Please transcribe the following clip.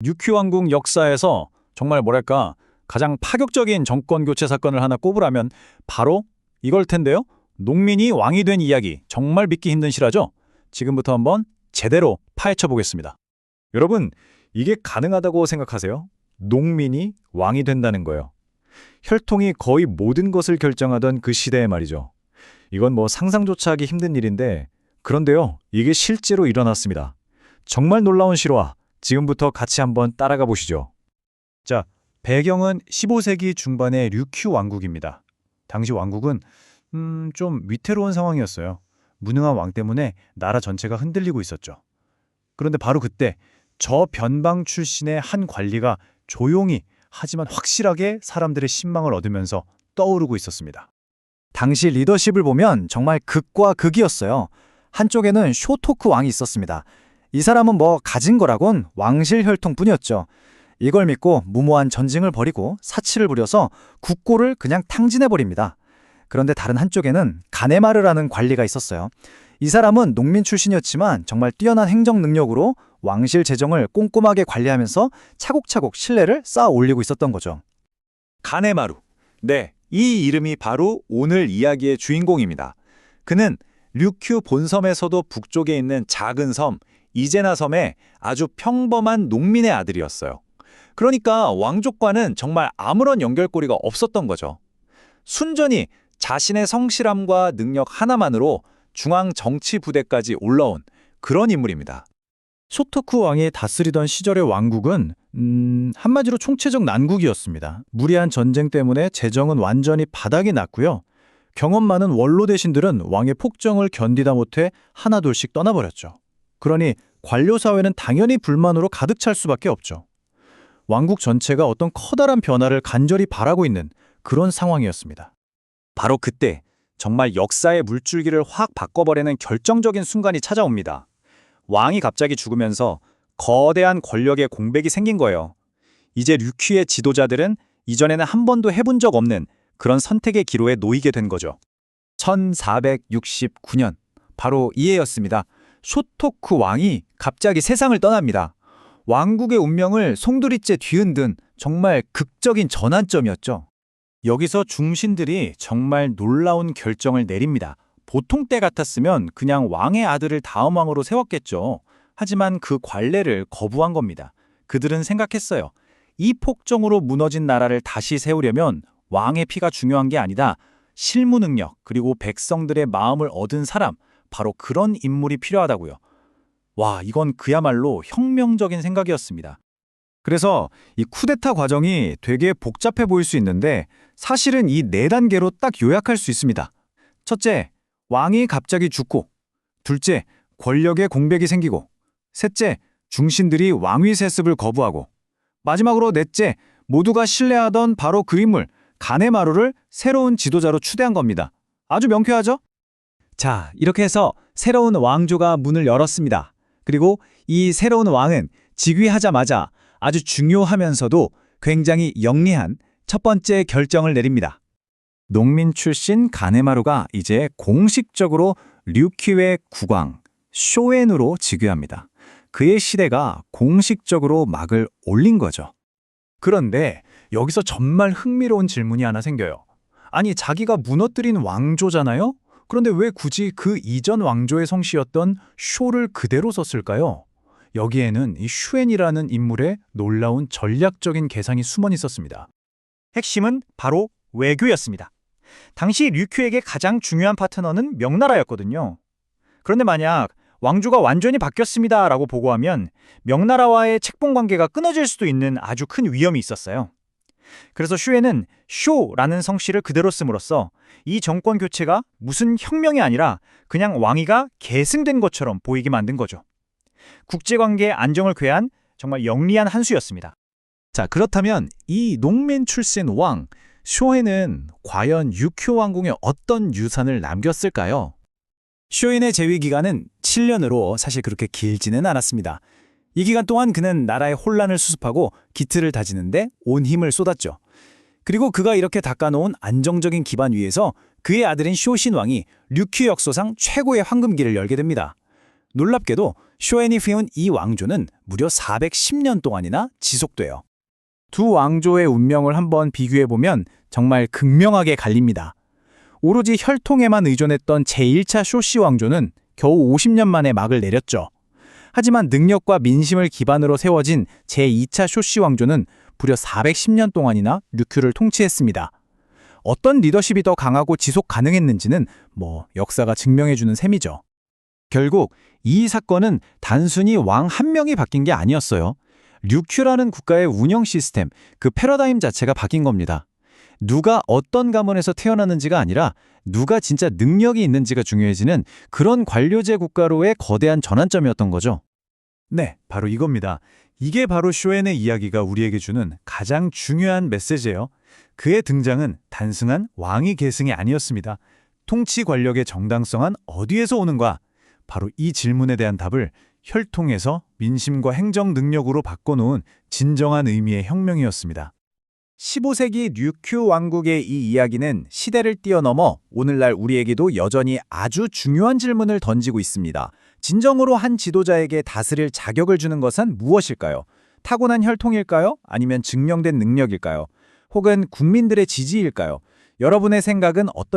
류큐 왕국 역사에서 정말 뭐랄까 가장 파격적인 정권 교체 사건을 하나 꼽으라면 바로 이걸 텐데요. 농민이 왕이 된 이야기, 정말 믿기 힘든 실화죠? 지금부터 한번 제대로 파헤쳐 보겠습니다. 여러분, 이게 가능하다고 생각하세요? 농민이 왕이 된다는 거요. 혈통이 거의 모든 것을 결정하던 그 시대에 말이죠. 이건 뭐 상상조차 하기 힘든 일인데, 그런데요, 이게 실제로 일어났습니다. 정말 놀라운 실화, 지금부터 같이 한번 따라가 보시죠. 자, 배경은 15세기 중반의 류큐 왕국입니다. 당시 왕국은 좀 위태로운 상황이었어요. 무능한 왕 때문에 나라 전체가 흔들리고 있었죠. 그런데 바로 그때 저변방 출신의 한 관리가 조용히 하지만 확실하게 사람들의 신망을 얻으면서 떠오르고 있었습니다. 당시 리더십을 보면 정말 극과 극이었어요. 한쪽에는 쇼토크 왕이 있었습니다. 이 사람은 뭐 가진 거라곤 왕실 혈통뿐이었죠. 이걸 믿고 무모한 전쟁을 벌이고 사치를 부려서 국고를 그냥 탕진해버립니다. 그런데 다른 한쪽에는 가네마르라는 관리가 있었어요. 이 사람은 농민 출신이었지만 정말 뛰어난 행정 능력으로 왕실 재정을 꼼꼼하게 관리하면서 차곡차곡 신뢰를 쌓아 올리고 있었던 거죠. 가네마루. 네, 이 이름이 바로 오늘 이야기의 주인공입니다. 그는 류큐 본섬에서도 북쪽에 있는 작은 섬, 이제나 섬의 아주 평범한 농민의 아들이었어요. 그러니까 왕족과는 정말 아무런 연결고리가 없었던 거죠. 순전히 자신의 성실함과 능력 하나만으로 중앙 정치 부대까지 올라온 그런 인물입니다. 쇼토쿠 왕이 다스리던 시절의 왕국은 한마디로 총체적 난국이었습니다. 무리한 전쟁 때문에 재정은 완전히 바닥이 났고요. 경험 많은 원로 대신들은 왕의 폭정을 견디다 못해 하나둘씩 떠나버렸죠. 그러니 관료 사회는 당연히 불만으로 가득 찰 수밖에 없죠. 왕국 전체가 어떤 커다란 변화를 간절히 바라고 있는 그런 상황이었습니다. 바로 그때 정말 역사의 물줄기를 확 바꿔버리는 결정적인 순간이 찾아옵니다. 왕이 갑자기 죽으면서 거대한 권력의 공백이 생긴 거예요. 이제 류큐의 지도자들은 이전에는 한 번도 해본 적 없는 그런 선택의 기로에 놓이게 된 거죠. 1469년, 바로 이해였습니다. 쇼토쿠 왕이 갑자기 세상을 떠납니다. 왕국의 운명을 송두리째 뒤흔든 정말 극적인 전환점이었죠. 여기서 중신들이 정말 놀라운 결정을 내립니다. 보통 때 같았으면 그냥 왕의 아들을 다음 왕으로 세웠겠죠. 하지만 그 관례를 거부한 겁니다. 그들은 생각했어요. 이 폭정으로 무너진 나라를 다시 세우려면 왕의 피가 중요한 게 아니다. 실무 능력 그리고 백성들의 마음을 얻은 사람, 바로 그런 인물이 필요하다고요. 와, 이건 그야말로 혁명적인 생각이었습니다. 그래서 이 쿠데타 과정이 되게 복잡해 보일 수 있는데 사실은 이 네 단계로 딱 요약할 수 있습니다. 첫째, 왕이 갑자기 죽고, 둘째, 권력의 공백이 생기고, 셋째, 중신들이 왕위 세습을 거부하고, 마지막으로 넷째, 모두가 신뢰하던 바로 그 인물, 가네마루를 새로운 지도자로 추대한 겁니다. 아주 명쾌하죠? 자, 이렇게 해서 새로운 왕조가 문을 열었습니다. 그리고 이 새로운 왕은 즉위하자마자 아주 중요하면서도 굉장히 영리한 첫 번째 결정을 내립니다. 농민 출신 가네마루가 이제 공식적으로 류큐의 국왕 쇼엔으로 즉위합니다. 그의 시대가 공식적으로 막을 올린 거죠. 그런데 여기서 정말 흥미로운 질문이 하나 생겨요. 아니, 자기가 무너뜨린 왕조잖아요? 그런데 왜 굳이 그 이전 왕조의 성씨였던 쇼를 그대로 썼을까요? 여기에는 이 슈엔이라는 인물의 놀라운 전략적인 계산이 숨어 있었습니다. 핵심은 바로 외교였습니다. 당시 류큐에게 가장 중요한 파트너는 명나라였거든요. 그런데 만약 왕조가 완전히 바뀌었습니다라고 보고하면 명나라와의 책봉 관계가 끊어질 수도 있는 아주 큰 위험이 있었어요. 그래서 슈에는 쇼라는 성씨를 그대로 씀으로써 이 정권 교체가 무슨 혁명이 아니라 그냥 왕위가 계승된 것처럼 보이게 만든 거죠. 국제관계의 안정을 꾀한 정말 영리한 한 수였습니다. 자, 그렇다면 이 농민 출신 왕 쇼엔은 과연 류큐 왕궁에 어떤 유산을 남겼을까요? 쇼엔의 재위 기간은 7년으로 사실 그렇게 길지는 않았습니다. 이 기간 동안 그는 나라의 혼란을 수습하고 기틀을 다지는데 온 힘을 쏟았죠. 그리고 그가 이렇게 닦아놓은 안정적인 기반 위에서 그의 아들인 쇼신 왕이 류큐 역사상 최고의 황금기를 열게 됩니다. 놀랍게도 쇼엔이 피운 이 왕조는 무려 410년 동안이나 지속돼요. 두 왕조의 운명을 한번 비교해보면 정말 극명하게 갈립니다. 오로지 혈통에만 의존했던 제1차 쇼씨 왕조는 겨우 50년 만에 막을 내렸죠. 하지만 능력과 민심을 기반으로 세워진 제2차 쇼씨 왕조는 무려 410년 동안이나 류큐를 통치했습니다. 어떤 리더십이 더 강하고 지속 가능했는지는 역사가 증명해주는 셈이죠. 결국 이 사건은 단순히 왕 한 명이 바뀐 게 아니었어요. 류큐라는 국가의 운영 시스템, 그 패러다임 자체가 바뀐 겁니다. 누가 어떤 가문에서 태어났는지가 아니라 누가 진짜 능력이 있는지가 중요해지는 그런 관료제 국가로의 거대한 전환점이었던 거죠. 네, 바로 이겁니다. 이게 바로 쇼엔의 이야기가 우리에게 주는 가장 중요한 메시지예요. 그의 등장은 단순한 왕위 계승이 아니었습니다. 통치 권력의 정당성은 어디에서 오는가? 바로 이 질문에 대한 답을 혈통에서 민심과 행정 능력으로 바꿔놓은 진정한 의미의 혁명이었습니다. 15세기 류큐 왕국의 이 이야기는 시대를 뛰어넘어 오늘날 우리에게도 여전히 아주 중요한 질문을 던지고 있습니다. 진정으로 한 지도자에게 다스릴 자격을 주는 것은 무엇일까요? 타고난 혈통일까요? 아니면 증명된 능력일까요? 혹은 국민들의 지지일까요? 여러분의 생각은 어떠신가요?